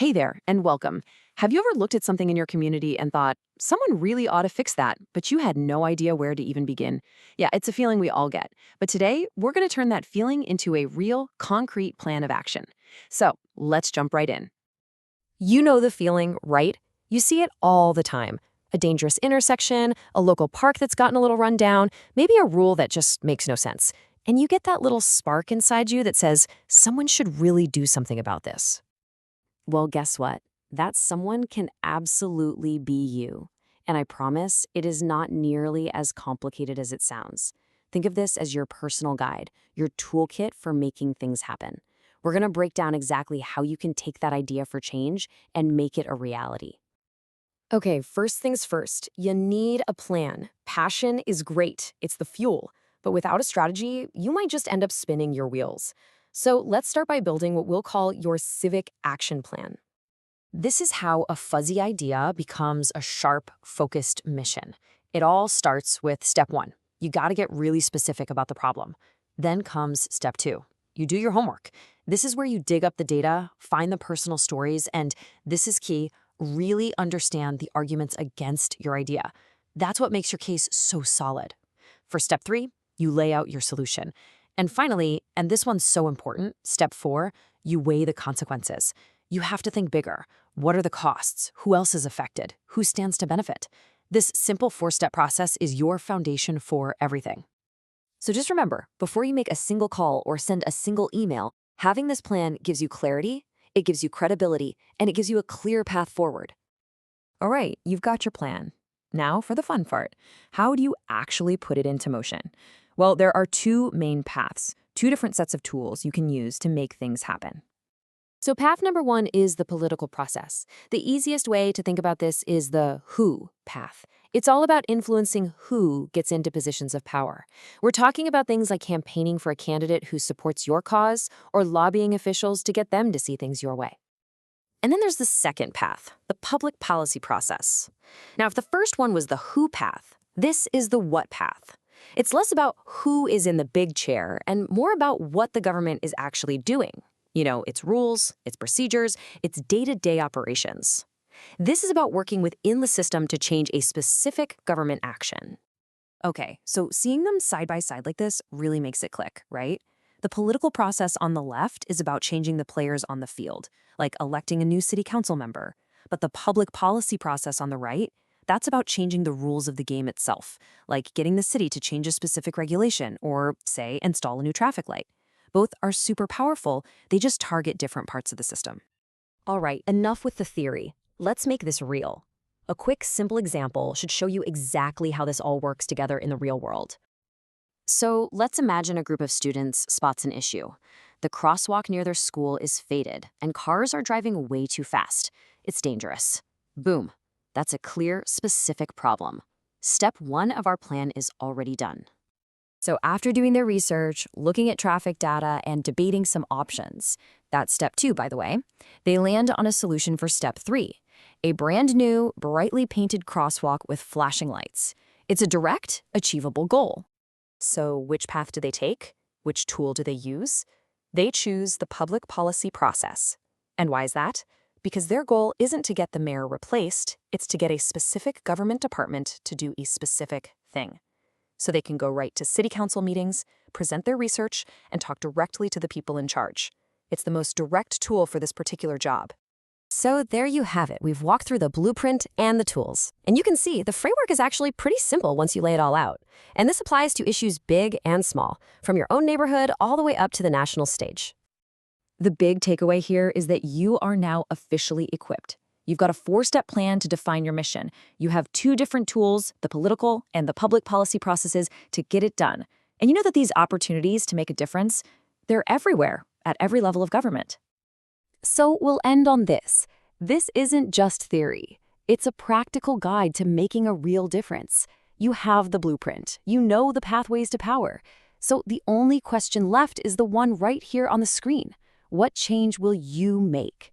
Hey there, and welcome. Have you ever looked at something in your community and thought, someone really ought to fix that, but you had no idea where to even begin? Yeah, it's a feeling we all get. But today, we're going to turn that feeling into a real, concrete plan of action. So let's jump right in. You know the feeling, right? You see it all the time. A dangerous intersection, a local park that's gotten a little run down, maybe a rule that just makes no sense. And you get that little spark inside you that says, someone should really do something about this. Well, guess what? That someone can absolutely be you. And I promise it is not nearly as complicated as it sounds. Think of this as your personal guide, your toolkit for making things happen. We're going to break down exactly how you can take that idea for change and make it a reality. Okay, first things first, you need a plan. Passion is great, it's the fuel. But without a strategy, you might just end up spinning your wheels. So let's start by building what we'll call your civic action plan. This is how a fuzzy idea becomes a sharp, focused mission. It all starts with step one. You got to get really specific about the problem. Then comes step two. You do your homework. This is where you dig up the data, find the personal stories, and this is key, really understand the arguments against your idea. That's what makes your case so solid. For step three, you lay out your solution. And finally, and this one's so important, step four, you weigh the consequences. You have to think bigger. What are the costs? Who else is affected? Who stands to benefit? This simple four-step process is your foundation for everything. So just remember, before you make a single call or send a single email, having this plan gives you clarity, it gives you credibility, and it gives you a clear path forward. All right, you've got your plan. Now for the fun part. How do you actually put it into motion? Well, there are two main paths, two different sets of tools you can use to make things happen. So path number one is the political process. The easiest way to think about this is the who path. It's all about influencing who gets into positions of power. We're talking about things like campaigning for a candidate who supports your cause or lobbying officials to get them to see things your way. And then there's the second path, the public policy process. Now, if the first one was the who path, this is the what path. It's less about who is in the big chair and more about what the government is actually doing. You know, its rules, its procedures, its day-to-day operations. This is about working within the system to change a specific government action. Okay, so seeing them side by side like this really makes it click, right? The political process on the left is about changing the players on the field, like electing a new city council member. But the public policy process on the right, that's about changing the rules of the game itself, like getting the city to change a specific regulation or, say, install a new traffic light. Both are super powerful, they just target different parts of the system. All right, enough with the theory. Let's make this real. A quick, simple example should show you exactly how this all works together in the real world. So let's imagine a group of students spots an issue. The crosswalk near their school is faded, and cars are driving way too fast. It's dangerous. Boom. That's a clear, specific problem. Step one of our plan is already done. So after doing their research, looking at traffic data, and debating some options, that's step two, by the way, they land on a solution for step three, a brand new, brightly painted crosswalk with flashing lights. It's a direct, achievable goal. So which path do they take? Which tool do they use? They choose the public policy process. And why is that? Because their goal isn't to get the mayor replaced, it's to get a specific government department to do a specific thing. So they can go right to city council meetings, present their research, and talk directly to the people in charge. It's the most direct tool for this particular job. So there you have it. We've walked through the blueprint and the tools. And you can see the framework is actually pretty simple once you lay it all out. And this applies to issues big and small, from your own neighborhood all the way up to the national stage. The big takeaway here is that you are now officially equipped. You've got a four-step plan to define your mission. You have two different tools, the political and the public policy processes, to get it done. And you know that these opportunities to make a difference, they're everywhere, at every level of government. So we'll end on this. This isn't just theory. It's a practical guide to making a real difference. You have the blueprint. You know the pathways to power. So the only question left is the one right here on the screen. What change will you make?